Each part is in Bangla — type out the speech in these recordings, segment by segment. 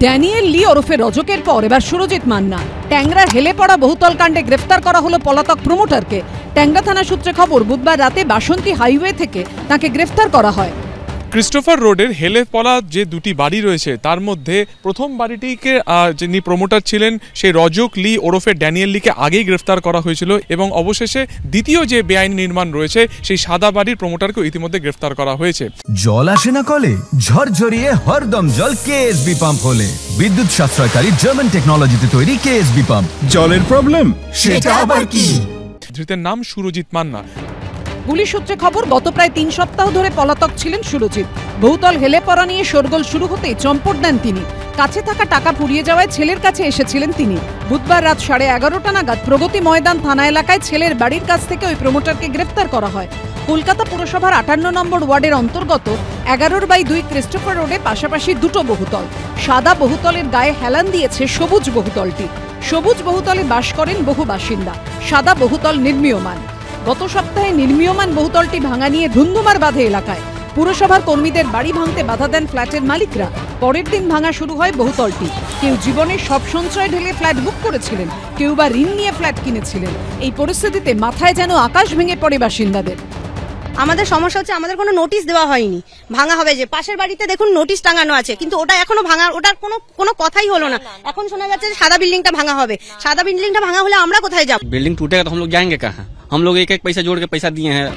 ড্যানিয়েল লি ওরফে রজকের পর এবার সুরজিৎ মান্না। ট্যাংরার হেলে পড়া বহুতল কাণ্ডে গ্রেফতার করা হলো পলাতক প্রমোটারকে। ট্যাংরা থানা সূত্রে খবর, বুধবার রাতে বাসন্তী হাইওয়ে থেকে তাকে গ্রেফতার করা হয়। ক্রিস্টোফার রোডের হেলে পড়া যে দুটি বাড়ি রয়েছে তার মধ্যে প্রথম বাড়িটিকে যিনি প্রমোটার ছিলেন সেই রজক লি ওরফে ড্যানিয়েল লিকে আগেই গ্রেফতার করা হয়েছিল এবং অবশেষে দ্বিতীয় যে বেআইনি নির্মাণ রয়েছে সেই সাদা বাড়ির প্রমোটারকেও ইতিমধ্যে গ্রেফতার করা হয়েছে। জল আসে না কলে, ঝরঝরিয়ে হরদম জল কেএসবি পাম্প হলে। বিদ্যুৎ সাশ্রয়কারী জার্মান টেকনোলজিতে তৈরি কেএসবি পাম্প। জলের প্রবলেম সেটা আবার কি? ধৃতের নাম সুরজিৎ মান্না। পুলিশ সূত্রে খবর, গত প্রায় 3 সপ্তাহ ধরে পলাতক ছিলেন সুরজিৎ। বহুতল হেলে পড়া নিয়ে শোরগোল শুরু হতেই চম্পট দেন তিনি। কাছে থাকা টাকা ফুরিয়ে যাওয়ায় ছেলের কাছে এসেছিলেন তিনি। বুধবার রাত 11:30টা নাগাদ প্রগতি ময়দান থানা এলাকায় ছেলের বাড়ির কাছ থেকে ওই প্রমোটারকে গ্রেফতার করা হয়। কলকাতা পুরসভার 58 নম্বর ওয়ার্ডের অন্তর্গত 11/2 ক্রিস্টোফার রোডে পাশাপাশি দুটো বহুতল। সাদা বহুতলের গায়ে হেলান দিয়েছে সবুজ বহুতলটি। সবুজ বহুতলে বাস করেন বহু বাসিন্দা, সাদা বহুতল নির্মীয়মান। গত সপ্তাহে নির্মীয়মান বহুতলটি ভাঙা নিয়ে ধুন্ধুমার বাঁধে এলাকায়। পুরসভার কর্মীদের বাড়ি ভাঙতে বাধা দেন ফ্ল্যাটের মালিকরা। পরের দিন ভাঙা শুরু হয় বহুতলটি। কেউ জীবনের সব সঞ্চয় ঢেলে ফ্ল্যাট বুক করেছিলেন, কেউ বা ঋণ নিয়ে ফ্ল্যাট কিনেছিলেন। এই পরিস্থিতিতে মাথায় যেন আকাশ ভেঙে পড়ে বাসিন্দাদের। আমাদের সমস্যা হচ্ছে, আমাদের কোনো নোটিশ দেওয়া হয়নি। ভাঙা হবে যে পাশের বাড়িতে দেখুন নোটিশ টাঙানো আছে, কিন্তু ওটা এখনো ভাঙা, ওটার কোনো কথাই হলো না। এখন শোনা যাচ্ছে যে সাদা বিল্ডিংটা ভাঙা হবে। সাদা বিল্ডিংটা ভাঙা হলে আমরা কোথায় যাব? बिल्डिंग टूटेगा तो हम लोग जाएंगे कहाँ? हम लोग एक पैसा जोड़ के पैसा दिए हैं।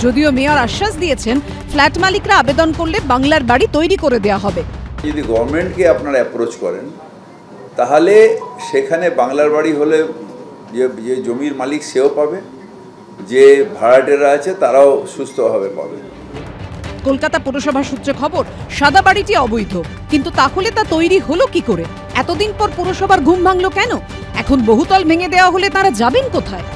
যদিও মেয়র আশ্বাস দিয়েছেন, ফ্ল্যাট মালিকরা আবেদন করলে বাংলার বাড়ি তৈরি করে দেওয়া হবে। যদি গভর্নমেন্টকে আপনারা অ্যাপ্রোচ করেন তাহলে সেখানে বাংলার বাড়ি হলে যে জমির মালিক সেও পাবে, যে ভাড়াটেরা আছে তারাও সুস্থভাবে পাবে। কলকাতা পুরসভা সূত্রে খবর, সাদা বাড়িটি অবৈধ, কিন্তু তাহলে তা তৈরি হলো কি করে? এতদিন পর পুরসভার ঘুম ভাঙলো কেন? এখন বহুতল ভেঙে দেওয়া হলে তারা যাবেন কোথায়?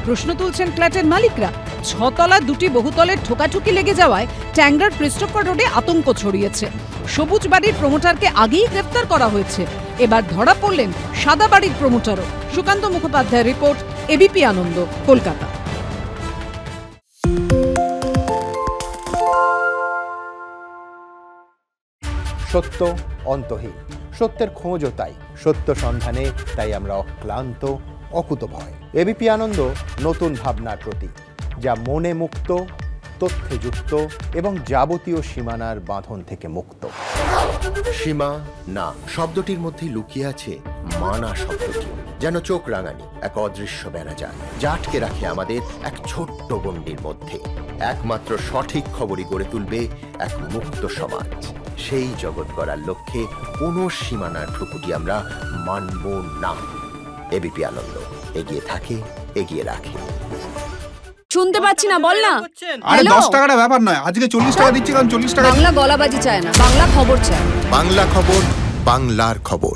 প্রশ্ন তুলছেন ফ্ল্যাটের মালিকরা। 6 তলা দুটি বহুতলের ঠোকাঠুকি লেগে যাওয়ায় ট্যাংরার ক্রিস্টোফার রোডে আতঙ্ক ছড়িয়েছে। সবুজ বাড়ির প্রমোটারকে আগেই গ্রেফতার করা হয়েছে, এবার ধরা পড়লেন সাদা বাড়ির প্রমোটারও। সুকান্ত মুখোপাধ্যায়ের রিপোর্ট, এবিপি আনন্দ, কলকাতা। সত্য অন্তহীন, সত্যের খোঁজও তাই, সত্য সন্ধানে তাই আমরা অক্লান্ত, অকুতভয়। এবিপি আনন্দ নতুন ভাবনার প্রতীক, যা মনে মুক্ত, তথ্যে যুক্ত এবং যাবতীয় সীমানার বাঁধন থেকে মুক্ত। সীমা না শব্দটির মধ্যে লুকিয়ে আছে মানা শব্দটি, যেন চোখ রাঙানি এক অদৃশ্য বেড়াজাল, যা আটকে রাখে আমাদের এক ছোট্ট গণ্ডির মধ্যে। একমাত্র সঠিক খবরই গড়ে তুলবে এক মুক্ত সমাজ। সেই জগৎ গড়ার লক্ষ্যে কোনো সীমানার ঠুকুটি আমরা মানব না। এবিপি আনন্দ এগিয়ে থাকে, এগিয়ে রাখে। শুনতে পাচ্ছি না, বল না। আরে 10 টাকাটা ব্যাপার নয়, আজকে 40 টাকা দিচ্ছি, কারণ 40 টাকা বাংলা গলাবাজি চায় না, বাংলা খবর চায়। বাংলা খবর, বাংলার খবর।